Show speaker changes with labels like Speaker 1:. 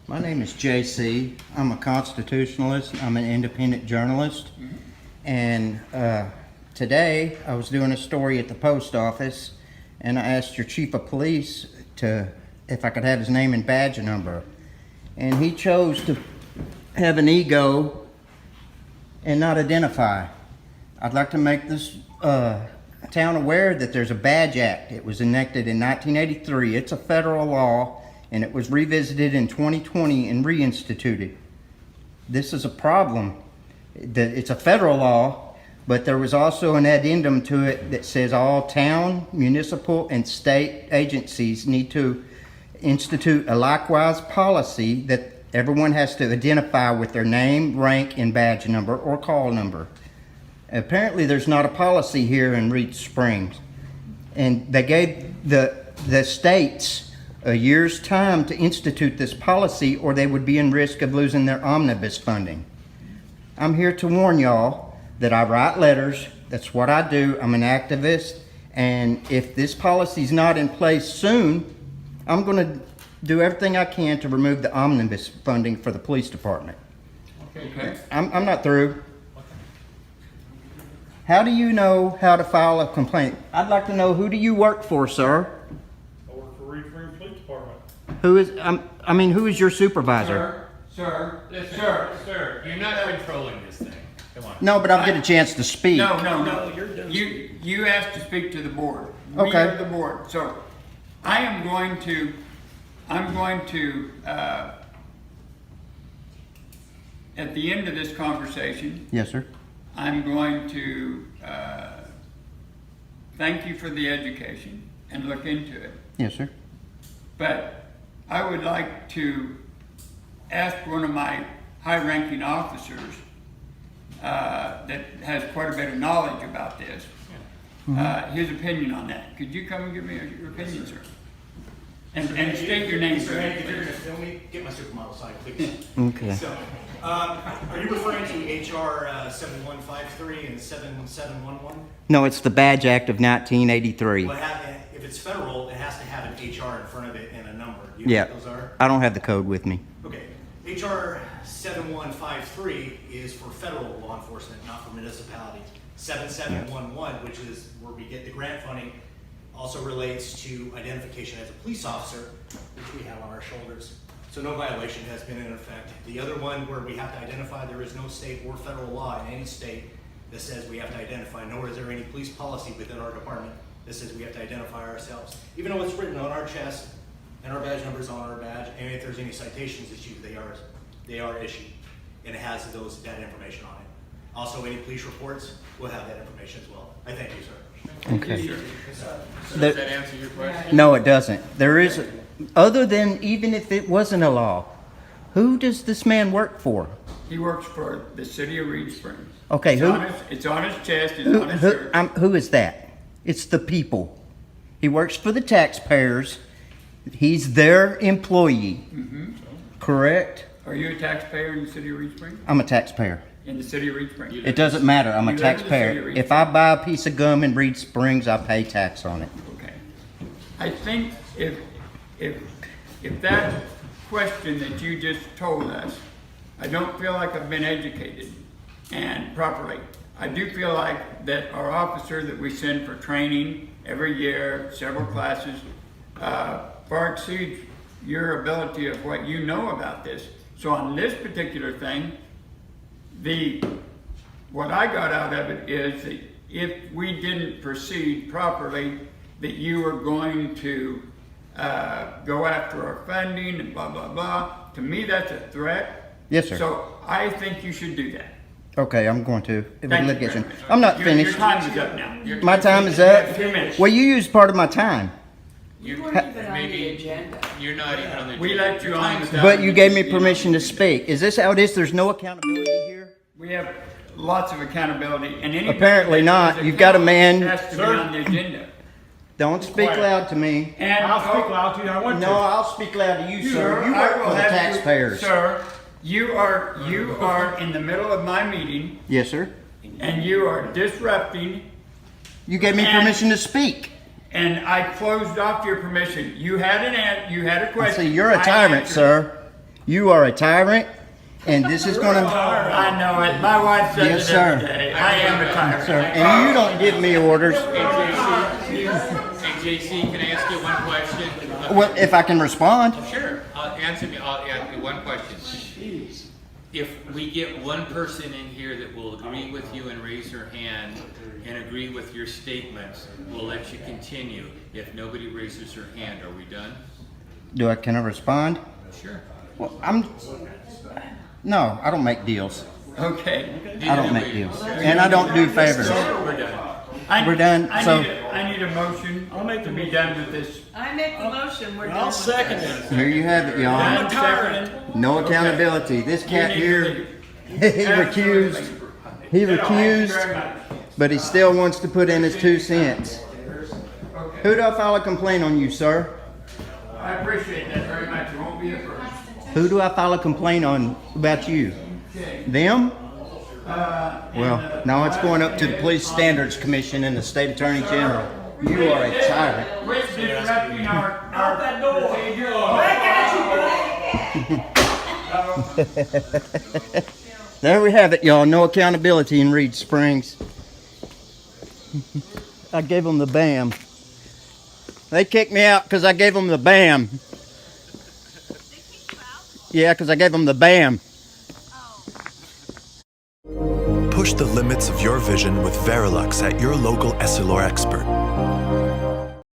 Speaker 1: My name is JC. I'm a constitutionalist. I'm an independent journalist. And today I was doing a story at the post office, and I asked your chief of police if I could have his name and badge number. And he chose to have an ego and not identify. I'd like to make this town aware that there's a badge act. It was enacted in 1983. It's a federal law, and it was revisited in 2020 and reinstituted. This is a problem. It's a federal law, but there was also an addendum to it that says all town, municipal, and state agencies need to institute a likewise policy that everyone has to identify with their name, rank, and badge number or call number. Apparently there's not a policy here in Reed Springs, and they gave the states a year's time to institute this policy, or they would be in risk of losing their omnibus funding. I'm here to warn y'all that I write letters. That's what I do. I'm an activist, and if this policy's not in place soon, I'm going to do everything I can to remove the omnibus funding for the police department.
Speaker 2: Okay.
Speaker 1: I'm not through. How do you know how to file a complaint? I'd like to know, who do you work for, sir?
Speaker 3: I work for Reed Springs Police Department.
Speaker 1: Who is your supervisor?
Speaker 2: Sir,
Speaker 4: You're not controlling this thing. Come on.
Speaker 1: No, but I'll get a chance to speak.
Speaker 2: no.
Speaker 4: You're done.
Speaker 2: You asked to speak to the board.
Speaker 1: Okay.
Speaker 2: We are the board. So I'm going to, at the end of this conversation,
Speaker 1: Yes, sir.
Speaker 2: I'm going to thank you for the education and look into it.
Speaker 1: Yes, sir.
Speaker 2: But I would like to ask one of my high-ranking officers that has quite a bit of knowledge about this, his opinion on that. Could you come and give me your opinion, sir? And state your name,
Speaker 5: Mr.
Speaker 2: sir.
Speaker 5: Hank, if you're going to film me, get my supermodel side, please.
Speaker 1: Okay.
Speaker 5: So, are you referring to HR 7153 and 7711?
Speaker 1: No, it's the Badge Act of 1983.
Speaker 5: Well, if it's federal, it has to have an HR in front of it and a number. Do you
Speaker 1: Yeah.
Speaker 5: know what those are?
Speaker 1: I don't have the code with me.
Speaker 5: Okay. HR 7153 is for federal law enforcement, not for municipalities. 7711, which is where we get the grant funding, also relates to identification as a police officer, which we have on our shoulders. So no violation has been in effect. The other one where we have to identify, there is no state or federal law in any state that says we have to identify, nor is there any police policy within our department that says we have to identify ourselves. Even though it's written on our chest and our badge number's on our badge, and if there's any citations issued, they are issued, and it has that information on it. Also, any police reports will have that information as well. I thank you, sir.
Speaker 1: Okay.
Speaker 4: So does that answer your question?
Speaker 1: No, it doesn't. There is, other than even if it wasn't a law, who does this man work for?
Speaker 2: He works for the city of Reed Springs.
Speaker 1: Okay,
Speaker 2: It's on his chest, it's on his shirt.
Speaker 1: Who is that? It's the people. He works for the taxpayers. He's their employee. Correct?
Speaker 2: Are you a taxpayer in the city of Reed Springs?
Speaker 1: I'm a taxpayer.
Speaker 2: In the city of Reed Springs?
Speaker 1: It doesn't matter. I'm a
Speaker 2: You live in the city
Speaker 1: taxpayer.
Speaker 2: of Reed
Speaker 1: If I buy a piece of gum in Reed Springs, I pay tax on it.
Speaker 2: Okay. I think if that question that you just told us, I don't feel like I've been educated and properly. I do feel like that our officer that we send for training every year, several classes, far exceeds your ability of what you know about this. So on this particular thing, what I got out of it is that if we didn't proceed properly, that you were going to go after our funding and blah, blah, blah. To me, that's a threat.
Speaker 1: Yes, sir.
Speaker 2: So I think you should do that.
Speaker 1: Okay, I'm going to.
Speaker 2: Thank you very
Speaker 1: Litigation.
Speaker 2: much.
Speaker 1: I'm not
Speaker 2: Your
Speaker 1: finished.
Speaker 2: time is up now.
Speaker 1: My time is
Speaker 2: You
Speaker 1: up.
Speaker 2: have 2 minutes.
Speaker 1: Well, you used part of my time.
Speaker 4: You
Speaker 6: weren't even on the agenda.
Speaker 4: You're not even on the.
Speaker 2: We let you on without.
Speaker 1: But you gave me permission to speak. Is this how it is? There's no accountability here?
Speaker 2: We have lots of accountability, and any.
Speaker 1: Apparently not. You've got a man-
Speaker 2: Has to be on the agenda.
Speaker 1: Don't speak loud to me.
Speaker 2: And
Speaker 3: I'll speak loud to you. I want
Speaker 1: No,
Speaker 3: to.
Speaker 1: I'll speak loud to you, sir. You
Speaker 2: I
Speaker 1: work
Speaker 2: will
Speaker 1: for the
Speaker 2: have you-
Speaker 1: taxpayers.
Speaker 2: Sir, you are in the middle of my meeting,
Speaker 1: Yes, sir.
Speaker 2: and you are disrupting,
Speaker 1: You gave me
Speaker 2: And-
Speaker 1: permission to speak.
Speaker 2: and I closed off your permission. You had a question.
Speaker 1: See, you're a
Speaker 2: I
Speaker 1: tyrant,
Speaker 2: answered.
Speaker 1: sir. You are a tyrant, and this is gonna,
Speaker 2: I know it. My wife says
Speaker 1: Yes,
Speaker 2: it
Speaker 1: sir.
Speaker 2: every day. I am a tyrant.
Speaker 1: sir, and you don't give me orders.
Speaker 4: Hey, JC, can I ask you one question?
Speaker 1: Well, if I can respond.
Speaker 4: Sure, I'll ask you one question. If we get one person in here that will agree with you and raise their hand and agree with your statements, we'll let you continue. If nobody raises their hand, are we done?
Speaker 1: Can I respond?
Speaker 4: Sure.
Speaker 1: Well, no, I don't make deals.
Speaker 2: Okay.
Speaker 1: I don't make deals, and I don't do favors.
Speaker 4: We're done.
Speaker 1: We're done, so-
Speaker 2: I need a motion to be done with this.
Speaker 6: I make the motion, we're done.
Speaker 3: I'll second it.
Speaker 1: Here you have it, y'all.
Speaker 2: I'm second.
Speaker 1: No accountability. This cat here, he recused. He
Speaker 2: Thank you very
Speaker 1: recused,
Speaker 2: much.
Speaker 1: but he still wants to put in his 2 cents. Who do I file a complaint on you, sir?
Speaker 2: I appreciate that very much. It won't be the first.
Speaker 1: Who do I file a complaint on about you?
Speaker 2: Okay.
Speaker 1: Them? Well, now it's going up to the Police Standards Commission and the State Attorney General. You are a tyrant.
Speaker 2: Quit disrupting our procedure.
Speaker 1: There we have it, y'all. No accountability in Reed Springs. I gave them the BAM. They kicked me out because I gave them the BAM. Yeah, because I gave them the BAM.
Speaker 7: Push the limits of your vision with Verilux at your local Essilor expert.